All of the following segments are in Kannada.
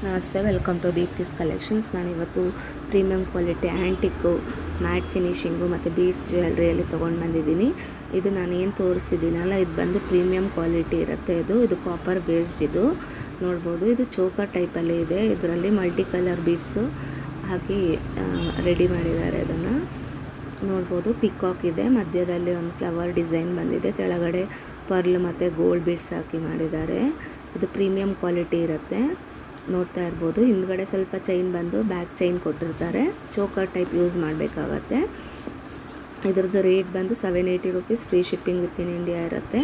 ನಮಸ್ತೆ, ವೆಲ್ಕಮ್ ಟು ದೀಪ್ತಿಸ್ ಕಲೆಕ್ಷನ್ಸ್. ನಾನಿವತ್ತು premium quality antique, mat finishing ಮತ್ತು ಬೀಡ್ಸ್ ಜ್ಯುವೆಲ್ರಿಯಲ್ಲಿ ತೊಗೊಂಡು ಬಂದಿದ್ದೀನಿ. ಇದು ನಾನು ಏನು ತೋರಿಸ್ತಿದ್ದೀನಲ್ಲ, ಇದು ಬಂದು ಪ್ರೀಮಿಯಂ ಕ್ವಾಲಿಟಿ ಇರುತ್ತೆ. ಇದು ಕಾಪರ್ ಬೇಸ್ಡ್. ಇದು ನೋಡ್ಬೋದು, ಇದು ಚೋಕರ್ ಟೈಪಲ್ಲಿ ಇದೆ. ಇದರಲ್ಲಿ ಮಲ್ಟಿ ಕಲರ್ ಬೀಡ್ಸು ಹಾಕಿ ರೆಡಿ ಮಾಡಿದ್ದಾರೆ. ಅದನ್ನು ನೋಡ್ಬೋದು. ಪಿಕಾಕ್ ಇದೆ, ಮಧ್ಯದಲ್ಲಿ ಒಂದು ಫ್ಲವರ್ ಡಿಸೈನ್ ಬಂದಿದೆ, ಕೆಳಗಡೆ ಪರ್ಲ್ ಮತ್ತು ಗೋಲ್ಡ್ ಬೀಡ್ಸ್ ಹಾಕಿ ಮಾಡಿದ್ದಾರೆ. ಇದು ಪ್ರೀಮಿಯಂ ಕ್ವಾಲಿಟಿ ಇರುತ್ತೆ. ನೋಡ್ತಾ ಇರ್ಬೋದು, ಹಿಂದ್ಗಡೆ ಸ್ವಲ್ಪ ಚೈನ್ ಬಂದು ಬ್ಯಾಕ್ ಚೈನ್ ಕೊಟ್ಟಿರ್ತಾರೆ. ಚೋಕರ್ ಟೈಪ್ ಯೂಸ್ ಮಾಡಬೇಕಾಗತ್ತೆ. ಇದ್ರದ್ದು ರೇಟ್ ಬಂದು 780 rupees. Free shipping within India ಇರುತ್ತೆ.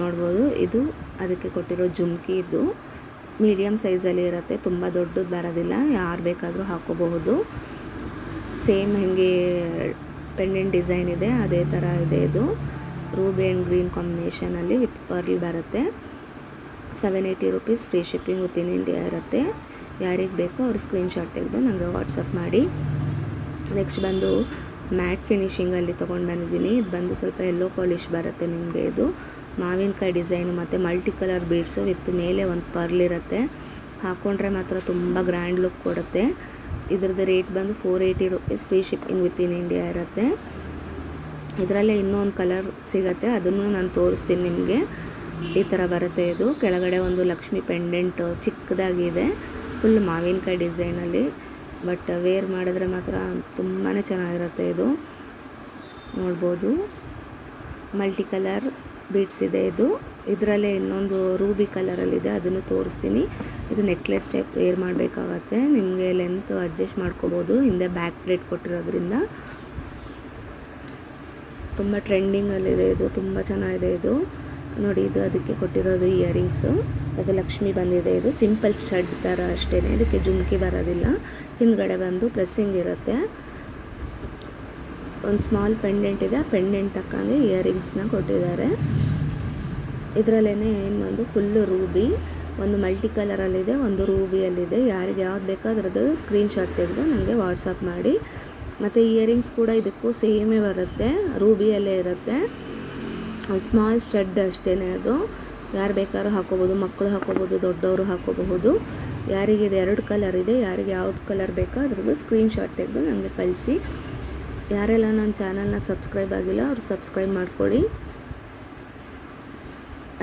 ನೋಡ್ಬೋದು, ಇದು ಅದಕ್ಕೆ ಕೊಟ್ಟಿರೋ ಜುಮ್ಕಿ. ಇದು ಮೀಡಿಯಮ್ ಸೈಜಲ್ಲಿ ಇರುತ್ತೆ, ತುಂಬ ದೊಡ್ಡದು ಬರೋದಿಲ್ಲ, ಯಾರು ಬೇಕಾದರೂ ಹಾಕೋಬಹುದು. ಸೇಮ್ ಹಾಗೆ ಪೆಂಡೆಂಟ್ ಡಿಸೈನ್ ಇದೆ, ಅದೇ ಥರ ಇದೆ. ಇದು ರೂಬಿ ಆ್ಯಂಡ್ ಗ್ರೀನ್ ಕಾಂಬಿನೇಷನಲ್ಲಿ ವಿತ್ ಪರ್ಲ್ ಬರುತ್ತೆ. 780 rupees. Free shipping within India ಇರುತ್ತೆ. ಯಾರಿಗೆ ಬೇಕೋ ಅವ್ರು ಸ್ಕ್ರೀನ್ಶಾಟ್ ತೆಗೆದು ನನಗೆ ವಾಟ್ಸಪ್ ಮಾಡಿ. ನೆಕ್ಸ್ಟ್ ಬಂದು ಮ್ಯಾಟ್ ಫಿನಿಷಿಂಗಲ್ಲಿ ತೊಗೊಂಡು ಬಂದಿದ್ದೀನಿ. ಇದು ಬಂದು ಸ್ವಲ್ಪ ಯೆಲ್ಲೋ ಪಾಲಿಶ್ ಬರುತ್ತೆ ನಿಮಗೆ. ಇದು ಮಾವಿನಕಾಯಿ ಡಿಸೈನು ಮತ್ತು ಮಲ್ಟಿ ಕಲರ್ ಬೀಡ್ಸು ವಿತ್ ಮೇಲೆ ಒಂದು ಪರ್ಲ್ ಇರುತ್ತೆ. ಹಾಕ್ಕೊಂಡ್ರೆ ಮಾತ್ರ ತುಂಬ ಗ್ರ್ಯಾಂಡ್ ಲುಕ್ ಕೊಡುತ್ತೆ. ಇದ್ರದ್ದು ರೇಟ್ ಬಂದು 480 rupees. Free shipping within India ಇರುತ್ತೆ. ಇದರಲ್ಲೇ ಇನ್ನೊಂದು ಕಲರ್ ಸಿಗುತ್ತೆ, ಅದನ್ನು ನಾನು ತೋರಿಸ್ತೀನಿ ನಿಮಗೆ. ಈ ಥರ ಬರುತ್ತೆ. ಇದು ಕೆಳಗಡೆ ಒಂದು ಲಕ್ಷ್ಮಿ ಪೆಂಡೆಂಟ್ ಚಿಕ್ಕದಾಗಿದೆ, ಫುಲ್ ಮಾವಿನಕಾಯಿ ಡಿಸೈನಲ್ಲಿ. ಬಟ್ ವೇರ್ ಮಾಡಿದ್ರೆ ಮಾತ್ರ ತುಂಬಾ ಚೆನ್ನಾಗಿರುತ್ತೆ. ಇದು ನೋಡ್ಬೋದು, ಮಲ್ಟಿ ಕಲರ್ ಬೀಡ್ಸ್ ಇದೆ. ಇದರಲ್ಲೇ ಇನ್ನೊಂದು ರೂಬಿ ಕಲರಲ್ಲಿದೆ, ಅದನ್ನು ತೋರಿಸ್ತೀನಿ. ಇದು ನೆಕ್ಲೆಸ್ ಟೈಪ್ ವೇರ್ ಮಾಡಬೇಕಾಗತ್ತೆ. ನಿಮಗೆ ಲೆಂತ್ ಅಡ್ಜಸ್ಟ್ ಮಾಡ್ಕೋಬೋದು. ಹಿಂದೆ ಬ್ಯಾಕ್ ಥ್ರೆಡ್ ಕೊಟ್ಟಿರೋದ್ರಿಂದ ತುಂಬ ಟ್ರೆಂಡಿಂಗಲ್ಲಿದೆ. ಇದು ತುಂಬ ಚೆನ್ನಾಗಿದೆ. ಇದು ನೋಡಿ, ಇದು ಅದಕ್ಕೆ ಕೊಟ್ಟಿರೋದು ಇಯರಿಂಗ್ಸು. ಅದು ಲಕ್ಷ್ಮಿ ಬಂದಿದೆ. ಇದು ಸಿಂಪಲ್ ಸ್ಟಡ್ ಥರ ಅಷ್ಟೇ, ಇದಕ್ಕೆ ಜುಮ್ಕಿ ಬರೋದಿಲ್ಲ. ಹಿಂದ್ಗಡೆ ಬಂದು ಪ್ರೆಸ್ಸಿಂಗ್ ಇರುತ್ತೆ. ಒಂದು ಸ್ಮಾಲ್ ಪೆಂಡೆಂಟ್ ಇದೆ, ಆ ಪೆಂಡೆಂಟ್ ತಕ್ಕಂಗೆ ಇಯರಿಂಗ್ಸ್ನ ಕೊಟ್ಟಿದ್ದಾರೆ. ಇದರಲ್ಲೇ ಇನ್ನೊಂದು ಫುಲ್ಲು ರೂಬಿ, ಒಂದು ಮಲ್ಟಿ ಕಲರಲ್ಲಿದೆ, ಒಂದು ರೂಬಿಯಲ್ಲಿದೆ. ಯಾರಿಗೆ ಯಾವ್ದು ಬೇಕೋ ಅದರದ್ದು ಸ್ಕ್ರೀನ್ಶಾಟ್ ತೆಗೆದು ನನಗೆ ವಾಟ್ಸಪ್ ಮಾಡಿ. ಮತ್ತು ಇಯರಿಂಗ್ಸ್ ಕೂಡ ಇದಕ್ಕೂ ಸೇಮೇ ಬರುತ್ತೆ, ರೂಬಿಯಲ್ಲೇ ಇರುತ್ತೆ. ಸ್ಮಾಲ್ ಸ್ಟಡ್ ಅಷ್ಟೇ. ಅದು ಯಾರು ಬೇಕಾದ್ರೂ ಹಾಕೋಬೋದು, ಮಕ್ಕಳು ಹಾಕೋಬೋದು, ದೊಡ್ಡವರು ಹಾಕೋಬಹುದು. ಯಾರಿಗೆ ಇದು 2 ಕಲರ್ ಇದೆ, ಯಾರಿಗೆ ಯಾವ್ದು ಕಲರ್ ಬೇಕೋ ಅದ್ರದ್ದು ಸ್ಕ್ರೀನ್ಶಾಟ್ ತೆಗೆದು ನನಗೆ ಕಳಿಸಿ. ಯಾರೆಲ್ಲ ನನ್ನ ಚಾನಲ್ನ ಸಬ್ಸ್ಕ್ರೈಬ್ ಆಗಿಲ್ಲ ಅವ್ರು ಸಬ್ಸ್ಕ್ರೈಬ್ ಮಾಡ್ಕೊಳ್ಳಿ.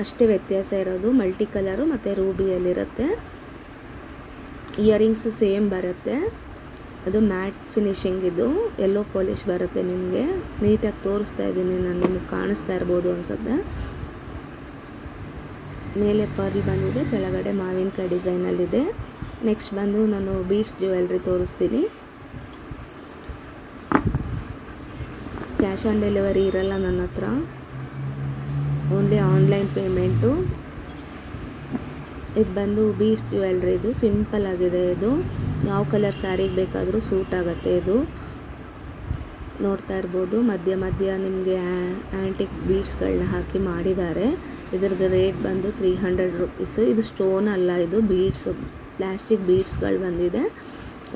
ಅಷ್ಟೇ ವ್ಯತ್ಯಾಸ ಇರೋದು, ಮಲ್ಟಿ ಕಲರು ಮತ್ತು ರೂಬಿಯಲ್ಲಿರುತ್ತೆ. ಇಯರಿಂಗ್ಸ್ ಸೇಮ್ ಬರುತ್ತೆ. ಅದು ಮ್ಯಾಟ್ ಫಿನಿಷಿಂಗ್. ಇದು ಯೆಲ್ಲೋ ಪಾಲಿಶ್ ಬರುತ್ತೆ. ನಿಮಗೆ ನೀಟಾಗಿ ತೋರಿಸ್ತಾ ಇದ್ದೀನಿ ನಾನು, ನಿಮಗೆ ಕಾಣಿಸ್ತಾ ಇರ್ಬೋದು ಅನ್ಸುತ್ತೆ. ಮೇಲೆ ಪರ್ಲ್ ಬಂದಿದೆ, ಕೆಳಗಡೆ ಮಾವಿನಕಾಯಿ ಡಿಸೈನಲ್ಲಿದೆ. ನೆಕ್ಸ್ಟ್ ಬಂದು ನಾನು ಬೀಡ್ಸ್ ಜ್ಯುವೆಲ್ರಿ ತೋರಿಸ್ತೀನಿ. ಕ್ಯಾಶ್ ಆನ್ ಡೆಲಿವರಿ ಇರಲ್ಲ ನನ್ನ ಹತ್ರ, ಓನ್ಲಿ ಆನ್ಲೈನ್ ಪೇಮೆಂಟು. ಇದು ಬಂದು ಬೀಡ್ಸ್ ಜ್ಯುವೆಲ್ರಿ. ಇದು ಸಿಂಪಲ್ ಆಗಿದೆ. ಇದು ಯಾವ ಕಲರ್ ಸ್ಯಾರಿಗೆ ಬೇಕಾದರೂ ಸೂಟ್ ಆಗುತ್ತೆ. ಇದು ನೋಡ್ತಾ ಇರ್ಬೋದು, ಮಧ್ಯ ಮಧ್ಯ ನಿಮಗೆ ಆ್ಯಂಟಿಕ್ ಬೀಡ್ಸ್ಗಳನ್ನ ಹಾಕಿ ಮಾಡಿದ್ದಾರೆ. ಇದರದ್ದು ರೇಟ್ ಬಂದು 300 ರುಪೀಸು. ಇದು ಸ್ಟೋನ್ ಅಲ್ಲ, ಇದು ಬೀಡ್ಸು, ಪ್ಲಾಸ್ಟಿಕ್ ಬೀಡ್ಸ್ಗಳು ಬಂದಿದೆ.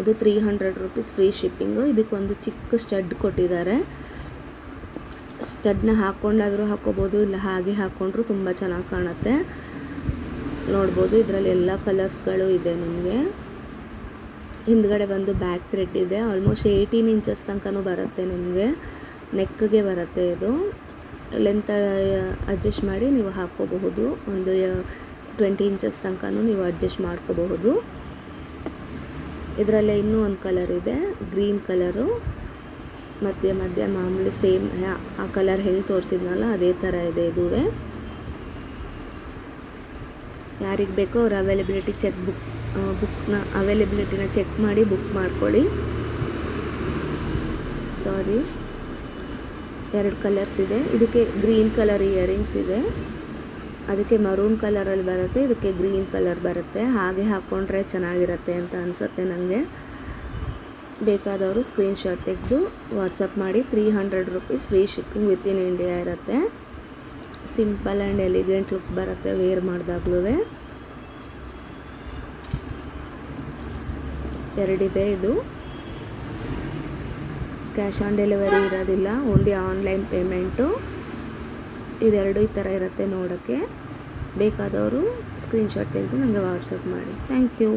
ಇದು 300 ರುಪೀಸ್. Free shipping. ಇದಕ್ಕೊಂದು ಚಿಕ್ಕ ಸ್ಟಡ್ ಕೊಟ್ಟಿದ್ದಾರೆ. ಸ್ಟಡ್ನ ಹಾಕ್ಕೊಂಡಾದರೂ ಹಾಕೋಬೋದು, ಇಲ್ಲ ಹಾಗೆ ಹಾಕ್ಕೊಂಡ್ರೂ ತುಂಬ ಚೆನ್ನಾಗಿ ಕಾಣುತ್ತೆ. ನೋಡ್ಬೋದು, ಇದರಲ್ಲಿ ಎಲ್ಲ ಕಲರ್ಸ್ಗಳು ಇದೆ ನಿಮಗೆ. ಹಿಂದ್ಗಡೆ ಬಂದು ಬ್ಯಾಕ್ ಥ್ರೆಡ್ ಇದೆ. ಆಲ್ಮೋಸ್ಟ್ 18 ಇಂಚಸ್ ತನಕನೂ ಬರುತ್ತೆ ನಿಮಗೆ, ನೆಕ್ಗೆ ಬರುತ್ತೆ. ಇದು ಲೆಂತ್ ಅಡ್ಜಸ್ಟ್ ಮಾಡಿ ನೀವು ಹಾಕ್ಕೋಬಹುದು. ಒಂದು 20 ಇಂಚಸ್ ತನಕನೂ ನೀವು ಅಡ್ಜಸ್ಟ್ ಮಾಡ್ಕೋಬಹುದು. ಇದರಲ್ಲೇ ಇನ್ನೂ ಒಂದು ಕಲರ್ ಇದೆ, ಗ್ರೀನ್ ಕಲರು. ಮಧ್ಯ ಮಧ್ಯ ಮಾಮೂಲಿ ಸೇಮ್ ಆ ಕಲರ್ ಹೆಂಗೆ ತೋರಿಸಿದ್ನಲ್ಲ ಅದೇ ಥರ ಇದೆ. ಇದುವೇ ಯಾರಿಗೆ ಬೇಕೋ ಅವ್ರ ಅವೈಲೇಬಿಲಿಟಿ ಬುಕ್ನ ಅವೈಲೇಬಿಲಿಟಿನ ಚೆಕ್ ಮಾಡಿ ಬುಕ್ ಮಾಡ್ಕೊಳ್ಳಿ. ಸಾರಿ, 2 ಕಲರ್ಸ್ ಇದೆ. ಇದಕ್ಕೆ ಗ್ರೀನ್ ಕಲರ್ ಇಯರಿಂಗ್ಸ್ ಇದೆ, ಅದಕ್ಕೆ ಮರೂನ್ ಕಲರಲ್ಲಿ ಬರುತ್ತೆ, ಇದಕ್ಕೆ ಗ್ರೀನ್ ಕಲರ್ ಬರುತ್ತೆ. ಹಾಗೆ ಹಾಕ್ಕೊಂಡ್ರೆ ಚೆನ್ನಾಗಿರುತ್ತೆ ಅಂತ ಅನಿಸುತ್ತೆ ನನಗೆ. ಬೇಕಾದವರು ಸ್ಕ್ರೀನ್ಶಾಟ್ ತೆಗೆದು ವಾಟ್ಸಪ್ ಮಾಡಿ. 300 rupees. Free shipping within India ಇರುತ್ತೆ. ಸಿಂಪಲ್ ಆ್ಯಂಡ್ ಎಲಿಗೆಂಟ್ ಲುಕ್ ಬರುತ್ತೆ ವೇರ್ ಮಾಡಿದಾಗ್ಲೂ. 2 ಇದೆ. ಇದು ಕ್ಯಾಶ್ ಆನ್ ಡೆಲಿವರಿ ಇರೋದಿಲ್ಲ, ಓನ್ಲಿ ಆನ್ಲೈನ್ ಪೇಮೆಂಟು. ಇದೆರಡು ಈ ಥರ ಇರುತ್ತೆ ನೋಡೋಕ್ಕೆ. ಬೇಕಾದವರು ಸ್ಕ್ರೀನ್ಶಾಟ್ ತೆಗೆದು ನನಗೆ ವಾಟ್ಸಪ್ ಮಾಡಿ. Thank you.